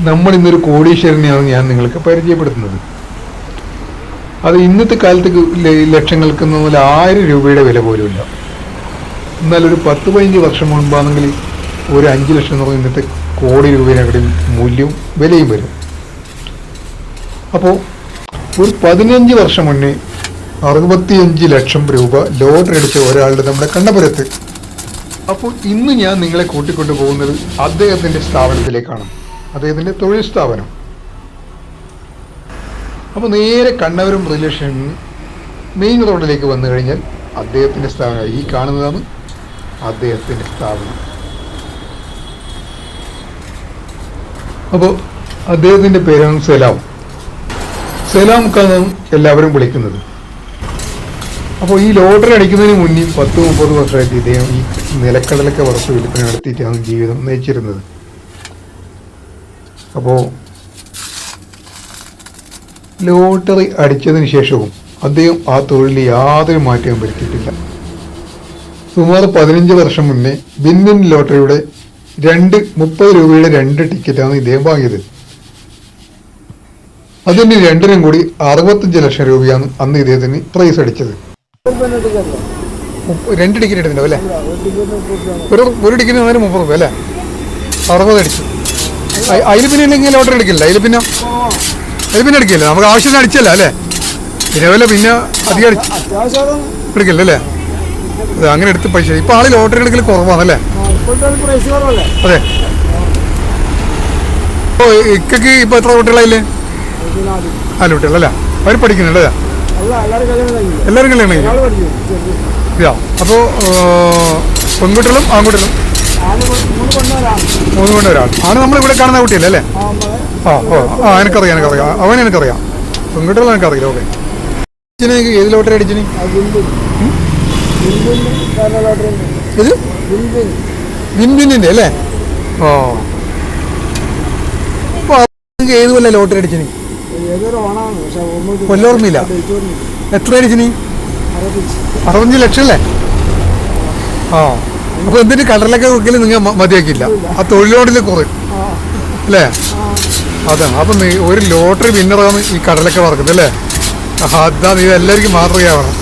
നമ്മൾ ഇന്നൊരു കോടീശ്വരനെയാണ് ഞാൻ നിങ്ങൾക്ക് പരിചയപ്പെടുത്തുന്നത്. അത് ഇന്നത്തെ കാലത്ത് ലക്ഷങ്ങൾക്കൊന്നും 1000 രൂപയുടെ വില പോലുമില്ല. എന്നാൽ ഒരു 10-15 വർഷം മുൻപാണെങ്കിൽ ഒരു 5 ലക്ഷം എന്ന് പറയുന്നത് ഇന്നത്തെ കോടി രൂപയുടെ മൂല്യവും വിലയും വരും. അപ്പോൾ ഒരു 15 വർഷം മുന്നേ 65 ലക്ഷം രൂപ ലോട്ടറി അടിച്ച ഒരാളുടെ നമ്മുടെ കണ്ണപുരത്ത്. അപ്പോൾ ഇന്ന് ഞാൻ നിങ്ങളെ കൂട്ടിക്കൊണ്ടു പോകുന്നത് അദ്ദേഹത്തിൻ്റെ സ്ഥാപനത്തിലേക്കാണ്, അദ്ദേഹത്തിൻ്റെ തൊഴിൽ സ്ഥാപനം. അപ്പോൾ നേരെ കണ്ണപുരം റെയിൽവേ സ്റ്റേഷനിൽ മെയിൻ റോഡിലേക്ക് വന്നു കഴിഞ്ഞാൽ അദ്ദേഹത്തിൻ്റെ സ്ഥാപനം ഈ കാണുന്നതാണ് അദ്ദേഹത്തിൻ്റെ സ്ഥാപനം. അപ്പോൾ അദ്ദേഹത്തിൻ്റെ പേരാണ് സലാം ഖാൻ എല്ലാവരും വിളിക്കുന്നത്. അപ്പോൾ ഈ ലോട്ടറി അടിക്കുന്നതിന് മുന്നേ 10-30 വർഷമായിട്ട് ഇദ്ദേഹം ഈ നിലക്കടലൊക്കെ വറുത്ത് വിൽപ്പന നടത്തിയിട്ടാണ് ജീവിതം നയിച്ചിരുന്നത്. അപ്പോൾ ലോട്ടറി അടിച്ചതിന് ശേഷവും അദ്ദേഹം ആ തൊഴിലിൽ യാതൊരു മാറ്റവും വരുത്തിയിട്ടില്ല. സുമാർ 15 വർഷം മുന്നേ വിൻ ലോട്ടറിയുടെ 30 രൂപയുടെ 2 ടിക്കറ്റാണ് ഇദ്ദേഹം വാങ്ങിയത്. അതിന് രണ്ടിനും കൂടി 65 ലക്ഷം രൂപയാണ് അന്ന് ഇദ്ദേഹത്തിന് പ്രൈസ് അടിച്ചത്. 2 ടിക്കറ്റ് എടുത്തിട്ടുണ്ടോ അല്ലേ? ഒരു ടിക്കറ്റ് 30 രൂപ അല്ലേ? 60 അടിച്ചു. അതിൽ പിന്നെ ഇല്ലെങ്കിൽ ലോട്ടറി എടുക്കില്ല. അതിൽ പിന്നെ എടുക്കില്ല, നമുക്ക് ആവശ്യത്തിന് അടിച്ചല്ല അല്ലേ? ഇതേപോലെ പിന്നെ അധികം എടുക്കില്ല അല്ലേ? അതെ, അങ്ങനെ എടുത്ത് പൈസ ഇപ്പൊ ആള് ലോട്ടറി എടുക്കൽ കുറവാണല്ലേ? അതെ. ഓ, ഇക്കക്ക് ഇപ്പൊ എത്ര കുട്ടികളായില്ലേ? 4 കുട്ടികളല്ലേ? അവർ പഠിക്കുന്നുണ്ടല്ലേ? എല്ലാവരും കല്യാണം കഴിഞ്ഞു. അപ്പോ പെൺകുട്ടികളും ആൺകുട്ടികളും 3 കൊണ്ട് ഒരാൾ ആണ് നമ്മളിവിടെ കാണുന്ന കുട്ടിയല്ലേ അല്ലേ? എനിക്കറിയാം അവൻ എനിക്കറിയാം. പെൺകുട്ടികൾ എനിക്കറിയില്ല. ഓക്കെ, ഏത് ലോട്ടറി അടിച്ചിന്? ഇത് വിൻവിന്നിന്റെ അല്ലേ? ഏത് കൊല്ലം ലോട്ടറി അടിച്ചിന്? കൊല്ലോർമ്മയില്ല. എത്ര അടിച്ചിന്? 65 ലക്ഷം അല്ലേ? അപ്പൊ എന്തിന് കടലൊക്കെ വെക്കല് നിങ്ങൾ മതിയാക്കിയില്ല? ആ തൊഴിലോടിൽ കുറയും അല്ലേ? അതാണ്. അപ്പം ഒരു ലോട്ടറി വിന്നറാണ് ഈ കടലൊക്കെ വറക്കുന്നത് അല്ലേ? അതാണ്, ഇത് എല്ലാവർക്കും മാതൃകയാവണം.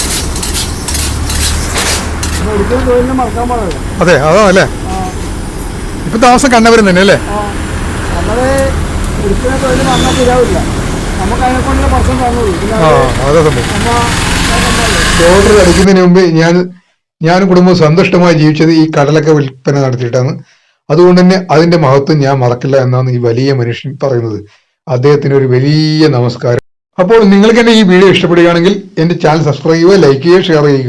അതെ, അതാ അല്ലേ? ഇപ്പൊ താമസം കണ്ണപുരം തന്നെ അല്ലേ? അതാ സംഭവം. ലോട്ടറി അടിക്കുന്നതിന് മുമ്പ് ഞാൻ കുടുംബം സന്തുഷ്ടമായി ജീവിച്ചത് ഈ കടലൊക്കെ വിൽപ്പന നടത്തിയിട്ടാണ്. അതുകൊണ്ട് തന്നെ അതിന്റെ മഹത്വം ഞാൻ മറക്കില്ല എന്നാണ് ഈ വലിയ മനുഷ്യൻ പറയുന്നത്. അദ്ദേഹത്തിന് ഒരു വലിയ നമസ്കാരം. അപ്പോൾ നിങ്ങൾക്ക് എന്നെ ഈ വീഡിയോ ഇഷ്ടപ്പെടുകയാണെങ്കിൽ എന്റെ ചാനൽ സബ്സ്ക്രൈബ് ചെയ്യുക, ലൈക്ക് ചെയ്യുക, ഷെയർ ചെയ്യുക.